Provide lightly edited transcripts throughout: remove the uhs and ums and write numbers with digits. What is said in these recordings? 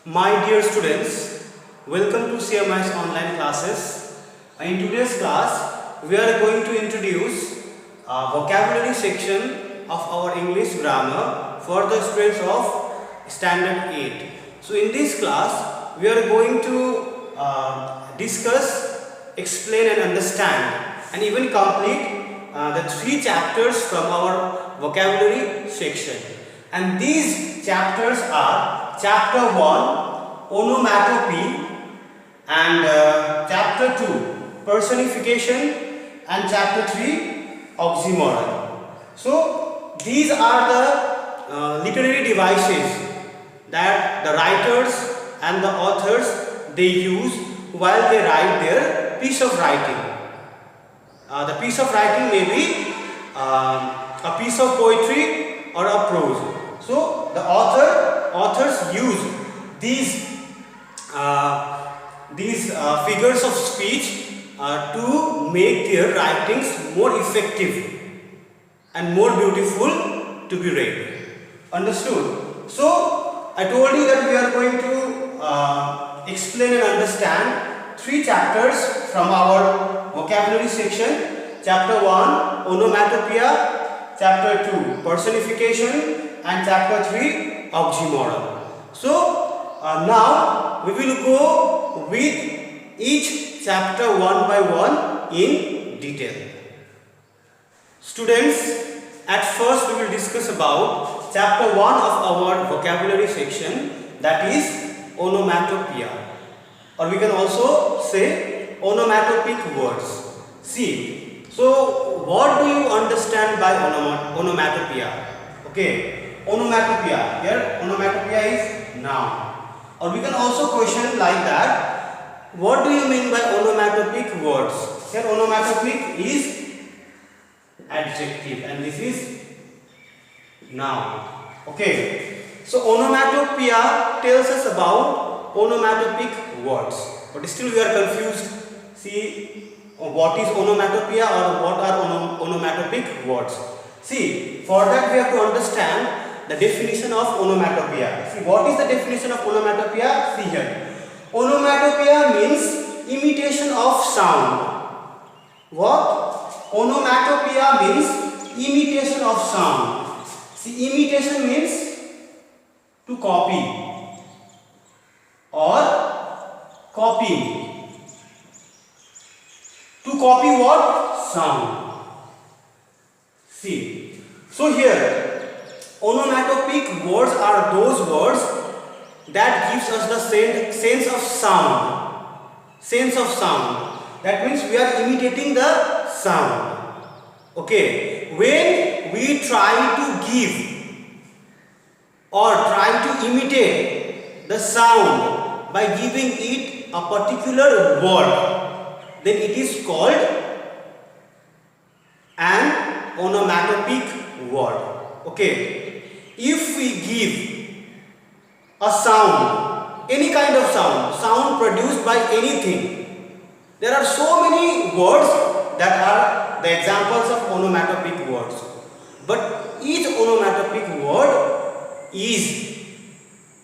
My dear students, welcome to CMI's online classes. In today's class, we are going to introduce a vocabulary section of our English grammar for the students of Standard 8. So in this class, we are going to discuss, explain and understand and even complete the 3 chapters from our vocabulary section. And these chapters are Chapter 1, Onomatopoeia, and Chapter 2, Personification, and Chapter 3, Oxymoron. So, these are the literary devices that the writers and the authors they use while they write their piece of writing. The piece of writing may be a piece of poetry or a prose. So, the authors use these figures of speech to make their writings more effective and more beautiful to be read. Understood? So, I told you that we are going to explain and understand 3 chapters from our vocabulary section. Chapter 1, Onomatopoeia, Chapter 2, Personification, and Chapter 3, Oxymoron. So, now we will go with each chapter one by one in detail. Students, at first we will discuss about Chapter 1 of our vocabulary section, that is Onomatopoeia, or we can also say onomatopoeic words. See, so what do you understand by onomatopoeia? Okay. Onomatopoeia. Here onomatopoeia is noun. Or we can also question like that. What do you mean by onomatopoeic words? Here onomatopoeic is adjective and this is noun. Okay. So onomatopoeia tells us about onomatopoeic words. But still we are confused. See what is onomatopoeia or what are onomatopoeic words. See, for that we have to understand the definition of onomatopoeia. See, what is the definition of onomatopoeia? See here. Onomatopoeia means imitation of sound. What? Onomatopoeia means imitation of sound. See, imitation means to copy or copying. To copy what? Sound. See. So here onomatopoeic words are those words that gives us the sense of sound. Sense of sound. That means we are imitating the sound. Okay. When we try to give or try to imitate the sound by giving it a particular word, then it is called an onomatopoeic word. Okay. If we give a sound, any kind of sound produced by anything, there are so many words that are the examples of onomatopoeic words. But each onomatopoeic word is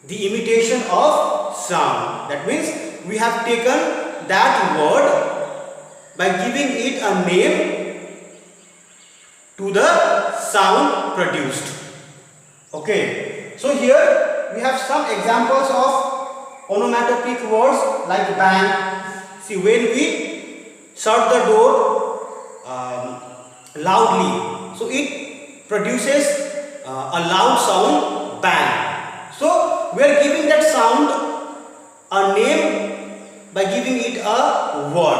the imitation of sound. That means we have taken that word by giving it a name to the sound produced. Okay, so here we have some examples of onomatopoeic words like bang. See, when we shut the door loudly, so it produces a loud sound, bang. So we are giving that sound a name by giving it a word.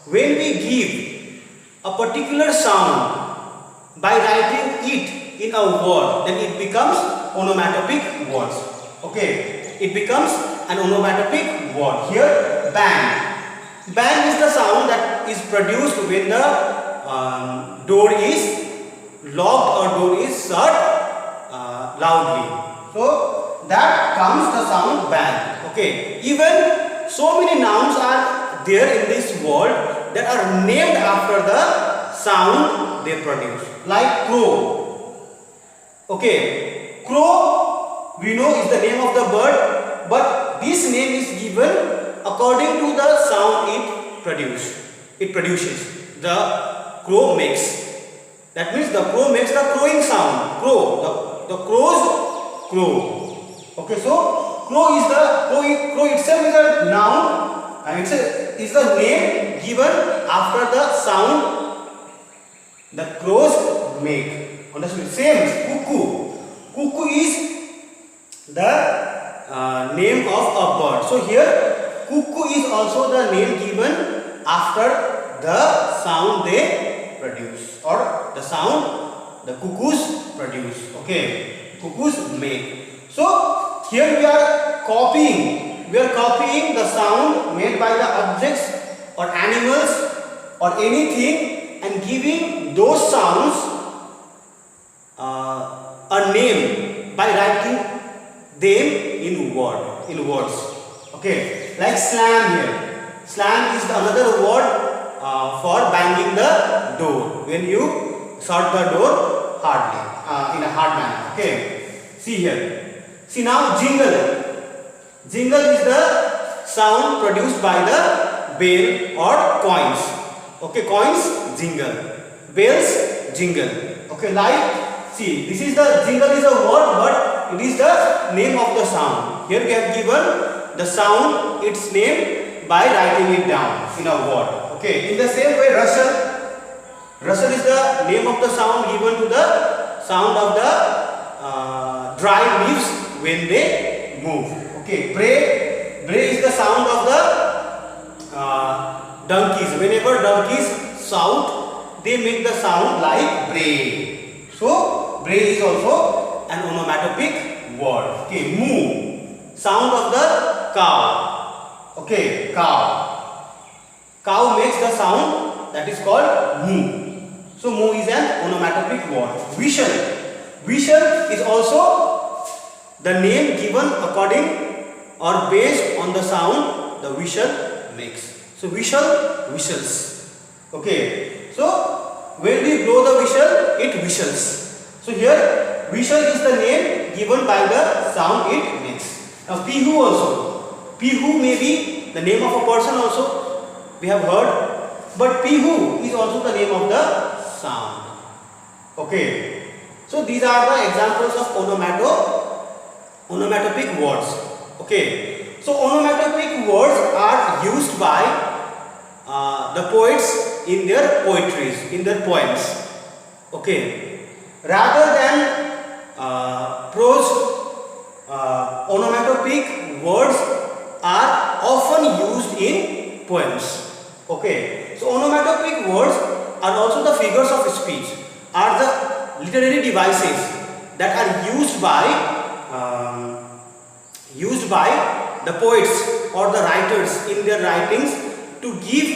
When we give a particular sound by writing it in a word, then it becomes onomatopoeic words. Okay, it becomes an onomatopoeic word. Here, bang. Bang is the sound that is produced when the door is locked or door is shut loudly. So that comes the sound bang. Okay, even so many nouns are there in this world that are named after the sound they produce, like crow. Okay, crow we know is the name of the bird, but according to the sound it produces. The crow makes. That means the crow makes the crowing sound. Crow. The crows crow. Okay, so crow itself is a noun and is the name given after the sound the crows make. Understood? Same cuckoo. Cuckoo is the name of a bird. So here cuckoo is also the name given after the sound they produce, or the sound the cuckoos produce. Okay, cuckoos make. So here we are copying the sound made by the objects or animals or anything and giving those sounds a name by writing them in words. Okay, like slam here. Slam is another word for banging the door when you shut the door hardly in a hard manner. Okay, see here. See now jingle. Jingle is the sound produced by the bell or coins. Okay, coins jingle, bells jingle. Okay, like see, this is the jingle is a word, but it is the name of the sound. Here we have given the sound its name by writing it down in a word. Okay, in the same way rustle is the name of the sound given to the sound of the dry leaves when they move. Okay, bray is the sound of the donkeys. Whenever donkeys shout, they make the sound like bray. So bray is also an onomatopoeic word. Okay, moo, sound of the cow. Okay, cow. Cow makes the sound that is called moo. So moo is an onomatopoeic word. Whistle is also the name given according or based on the sound the whistle makes. So whistles. Okay. So when we blow the whistle, it whistles. So here whistle is the name given by the sound it makes. Now pihu also. Pihu may be the name of a person also. We have heard, but pihu is also the name of the sound. Okay, so these are the examples of onomatopoeic words. Okay, so onomatopoeic words are used by the poets in their poetries, in their poems. Okay, rather than prose, onomatopoeic words are often used in poems. Okay, so onomatopoeic words are also the figures of speech, are the literary devices that are used by the poets or the writers in their writings to give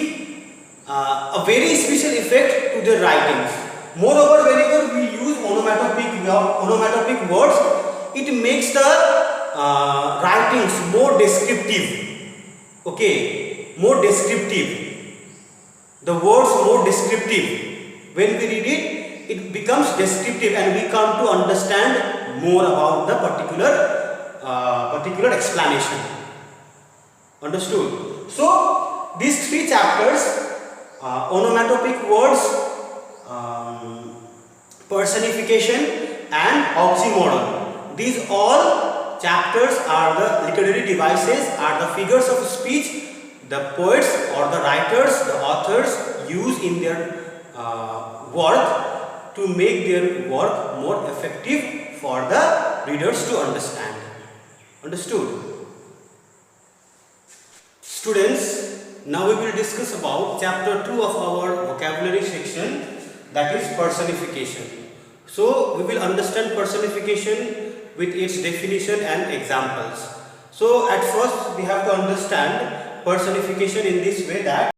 a very special effect to their writings. Moreover, whenever we use onomatopoeic words, it makes the writings more descriptive. Okay, more descriptive. The words more descriptive. When we read it, it becomes descriptive and we come to understand more about the particular explanation. Understood? So these three chapters, onomatopoeic words, personification and oxymoron, these all chapters are the literary devices, are the figures of speech the poets or the writers, the authors use in their work to make their work more effective for the readers to understand. Understood? Students, now we will discuss about chapter 2 of our vocabulary section, that is personification. So we will understand personification with its definition and examples. So at first we have to understand personification in this way that